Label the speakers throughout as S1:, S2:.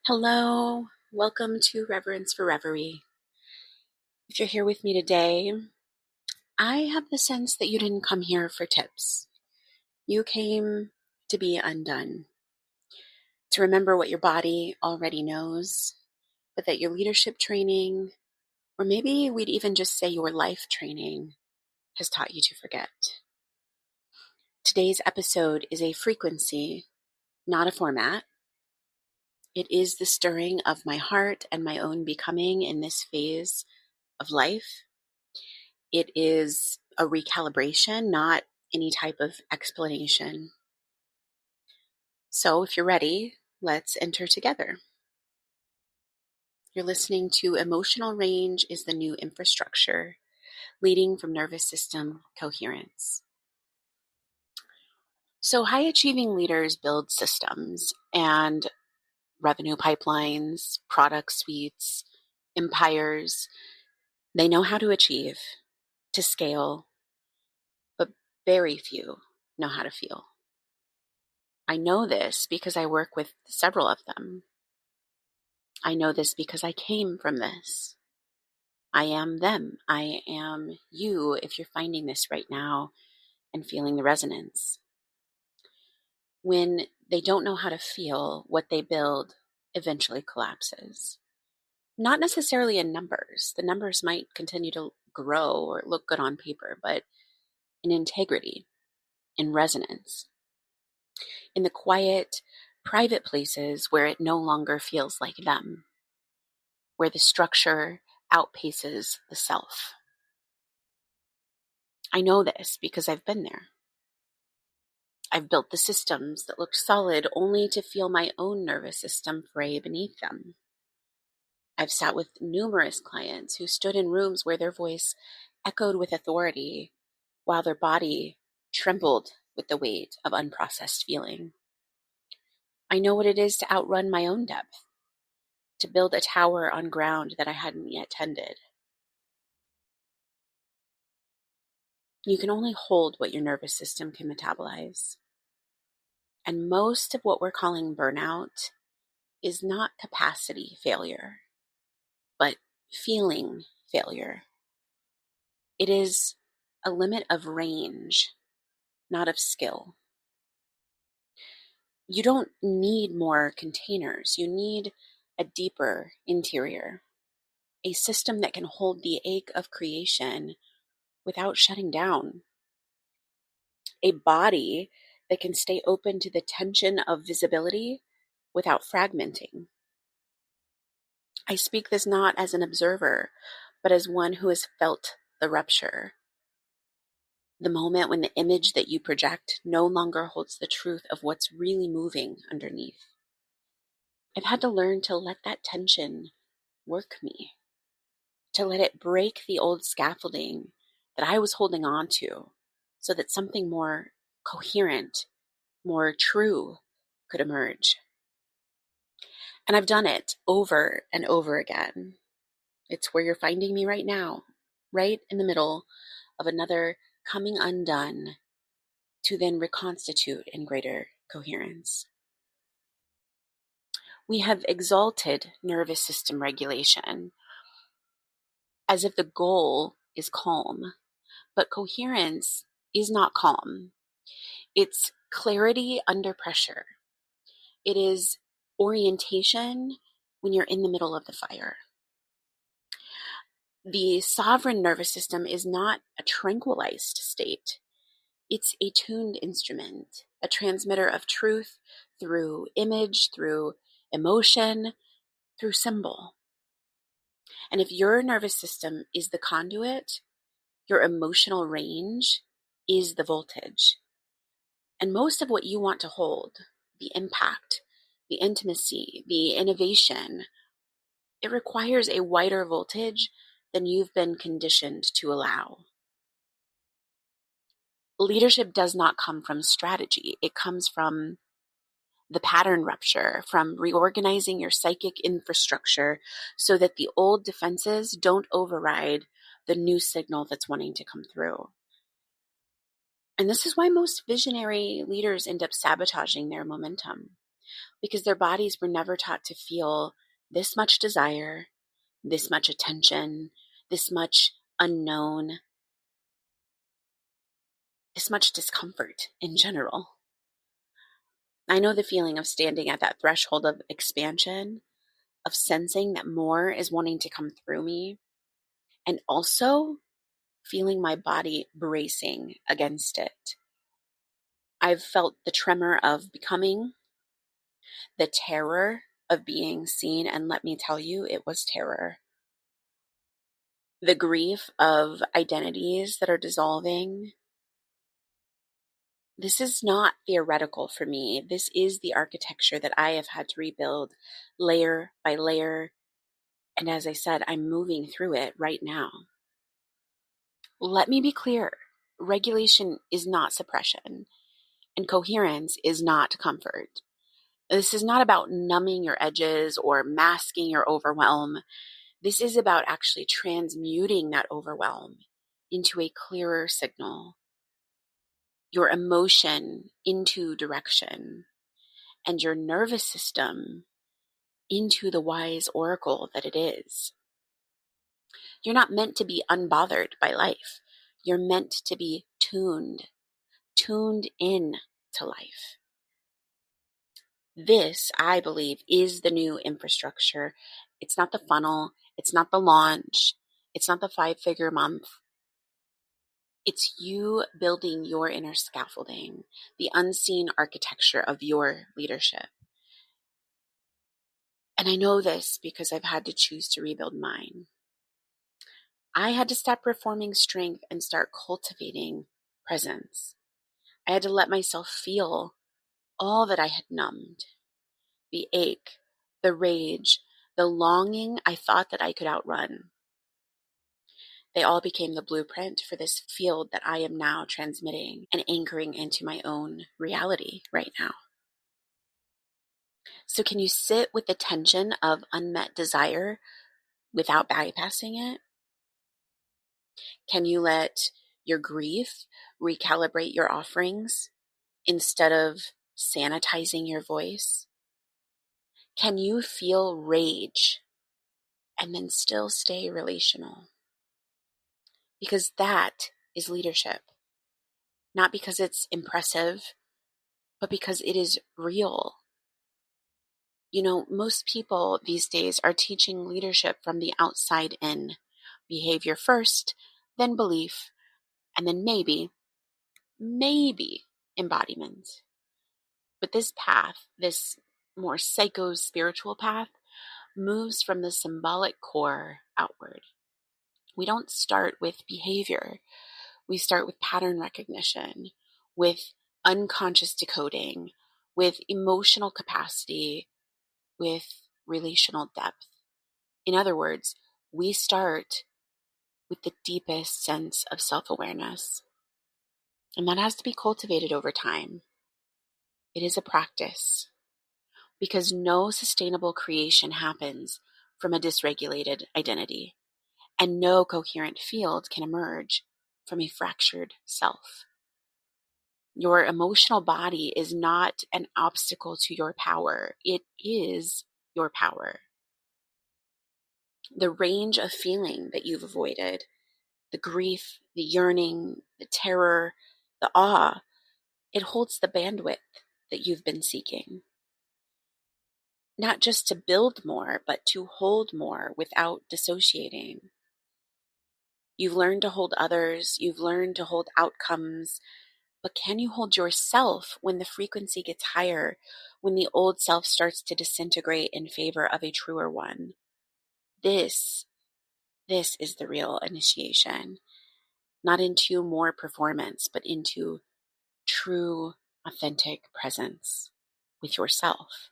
S1: Hello, welcome to Reverence for Rêverie. If you're here with me today, I have the sense that you didn't come here for tips. You came to be undone, to remember what your body already knows, but that your leadership training, or maybe we'd even just say your life training, has taught you to forget. Today's episode is a frequency, not a format. It is the stirring of my heart and my own becoming in this phase of life. It is a recalibration, not any type of explanation. So if you're ready, let's enter together. You're listening to Emotional Range is the New Infrastructure, leading from nervous system coherence. So high achieving leaders build systems and revenue pipelines, product suites, empires. They know how to achieve, to scale, but very few know how to feel. I know this because I work with several of them. I know this because I came from this. I am them. I am you if you're finding this right now and feeling the resonance. When they don't know how to feel, what they build eventually collapses. Not necessarily in numbers. The numbers might continue to grow or look good on paper, but in integrity, in resonance, in the quiet, private places where it no longer feels like them, where the structure outpaces the self. I know this because I've been there. I've built the systems that looked solid only to feel my own nervous system fray beneath them. I've sat with numerous clients who stood in rooms where their voice echoed with authority while their body trembled with the weight of unprocessed feeling. I know what it is to outrun my own depth, to build a tower on ground that I hadn't yet tended. You can only hold what your nervous system can metabolize. And most of what we're calling burnout is not capacity failure, but feeling failure. It is a limit of range, not of skill. You don't need more containers. You need a deeper interior, a system that can hold the ache of creation without shutting down, a body that can stay open to the tension of visibility without fragmenting. I speak this not as an observer, but as one who has felt the rupture. The moment when the image that you project no longer holds the truth of what's really moving underneath. I've had to learn to let that tension work me, to let it break the old scaffolding that I was holding on to so that something more coherent, more true could emerge. And I've done it over and over again. It's where you're finding me right now, right in the middle of another coming undone to then reconstitute in greater coherence. We have exalted nervous system regulation as if the goal is calm, but coherence is not calm. It's clarity under pressure. It is orientation when you're in the middle of the fire. The sovereign nervous system is not a tranquilized state. It's a tuned instrument, a transmitter of truth through image, through emotion, through symbol. And if your nervous system is the conduit, your emotional range is the voltage. And most of what you want to hold, the impact, the intimacy, the innovation, it requires a wider voltage than you've been conditioned to allow. Leadership does not come from strategy. It comes from the pattern rupture, from reorganizing your psychic infrastructure so that the old defenses don't override the new signal that's wanting to come through. And this is why most visionary leaders end up sabotaging their momentum. because their bodies were never taught to feel this much desire, this much attention, this much unknown, this much discomfort in general. I know the feeling of standing at that threshold of expansion, of sensing that more is wanting to come through me, and also feeling my body bracing against it. I've felt the tremor of becoming, the terror of being seen, and let me tell you, it was terror. The grief of identities that are dissolving. This is not theoretical for me. This is the architecture that I have had to rebuild layer by layer. And as I said, I'm moving through it right now. Let me be clear. Regulation is not suppression, and coherence is not comfort. This is not about numbing your edges or masking your overwhelm. This is about actually transmuting that overwhelm into a clearer signal, your emotion into direction, and your nervous system into the wise oracle that it is. You're not meant to be unbothered by life. You're meant to be tuned in to life. This, I believe, is the new infrastructure. It's not the funnel. It's not the launch. It's not the 5-figure month. It's you building your inner scaffolding, the unseen architecture of your leadership. And I know this because I've had to choose to rebuild mine. I had to stop performing strength and start cultivating presence. I had to let myself feel all that I had numbed. The ache, the rage, the longing I thought that I could outrun. They all became the blueprint for this field that I am now transmitting and anchoring into my own reality right now. So can you sit with the tension of unmet desire without bypassing it? Can you let your grief recalibrate your offerings instead of sanitizing your voice? Can you feel rage and then still stay relational? Because that is leadership. Not because it's impressive, but because it is real. You know, most people these days are teaching leadership from the outside in. Behavior first, then belief, and then maybe embodiment. But this path, this more psycho-spiritual path, moves from the symbolic core outward. We don't start with behavior. We start with pattern recognition, with unconscious decoding, with emotional capacity, with relational depth. In other words, we start with the deepest sense of self-awareness. And that has to be cultivated over time. It is a practice because no sustainable creation happens from a dysregulated identity, and no coherent field can emerge from a fractured self. Your emotional body is not an obstacle to your power. It is your power. The range of feeling that you've avoided, the grief, the yearning, the terror, the awe, it holds the bandwidth that you've been seeking. Not just to build more, but to hold more without dissociating. You've learned to hold others, you've learned to hold outcomes, but can you hold yourself when the frequency gets higher, when the old self starts to disintegrate in favor of a truer one? This is the real initiation. Not into more performance, but into true, authentic presence with yourself.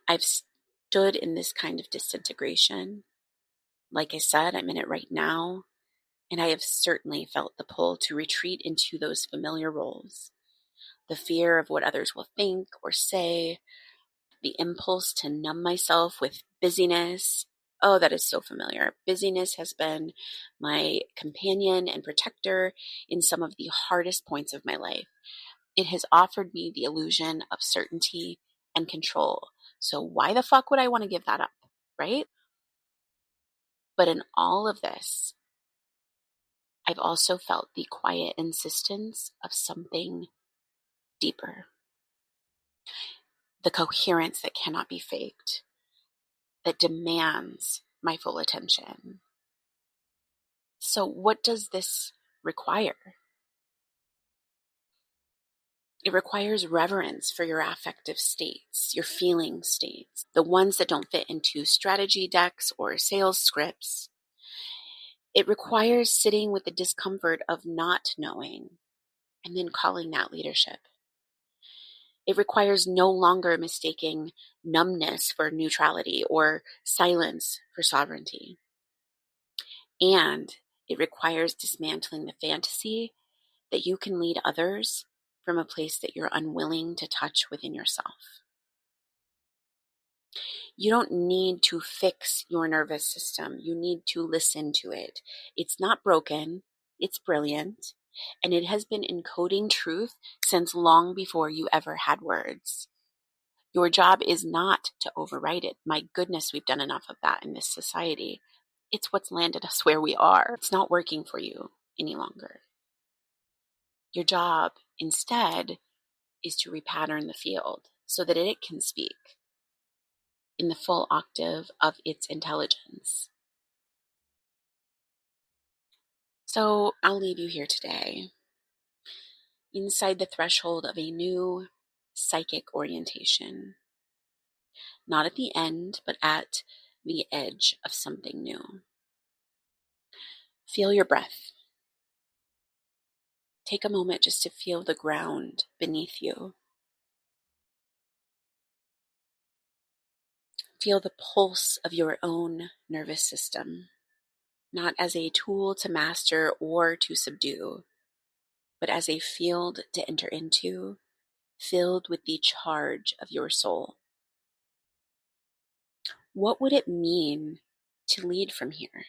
S1: I've stood in this kind of disintegration. Like I said, I'm in it right now, and I have certainly felt the pull to retreat into those familiar roles. The fear of what others will think or say, the impulse to numb myself with busyness. Oh, that is so familiar. Busyness has been my companion and protector in some of the hardest points of my life. It has offered me the illusion of certainty and control. So why the fuck would I want to give that up, right? But in all of this, I've also felt the quiet insistence of something deeper, the coherence that cannot be faked, that demands my full attention. So what does this require? It requires reverence for your affective states, your feeling states, the ones that don't fit into strategy decks or sales scripts. It requires sitting with the discomfort of not knowing and then calling that leadership. It requires no longer mistaking numbness for neutrality or silence for sovereignty. And it requires dismantling the fantasy that you can lead others from a place that you're unwilling to touch within yourself. You don't need to fix your nervous system. You need to listen to it. It's not broken. It's brilliant. And it has been encoding truth since long before you ever had words. Your job is not to overwrite it. My goodness, we've done enough of that in this society. It's what's landed us where we are. It's not working for you any longer. Your job, instead, is to repattern the field so that it can speak in the full octave of its intelligence. So I'll leave you here today, inside the threshold of a new psychic orientation. Not at the end, but at the edge of something new. Feel your breath. Take a moment just to feel the ground beneath you. Feel the pulse of your own nervous system, not as a tool to master or to subdue, but as a field to enter into, filled with the charge of your soul. What would it mean to lead from here?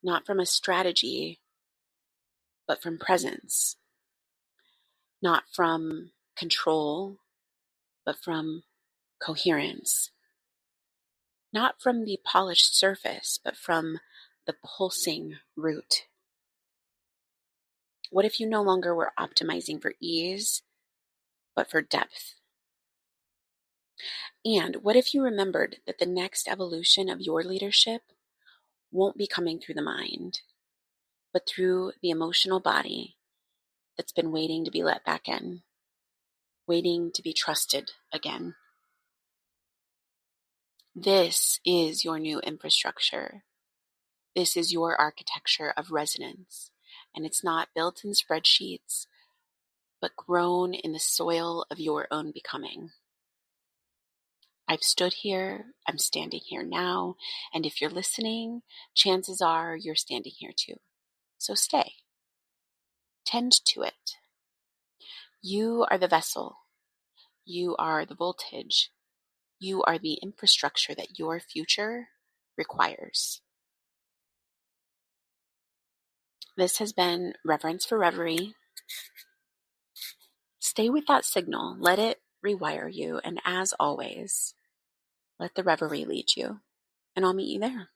S1: Not from a strategy, but from presence. Not from control, but from coherence. Not from the polished surface, but from the pulsing root. What if you no longer were optimizing for ease, but for depth? And what if you remembered that the next evolution of your leadership won't be coming through the mind, but through the emotional body that's been waiting to be let back in, waiting to be trusted again? This is your new infrastructure. This is your architecture of resonance. And it's not built in spreadsheets, but grown in the soil of your own becoming. I've stood here, I'm standing here now, and if you're listening, chances are you're standing here too. So stay. Tend to it. You are the vessel. You are the voltage. You are the infrastructure that your future requires. This has been Reverence for Rêverie. Stay with that signal. Let it rewire you. And as always, let the reverie lead you. And I'll meet you there.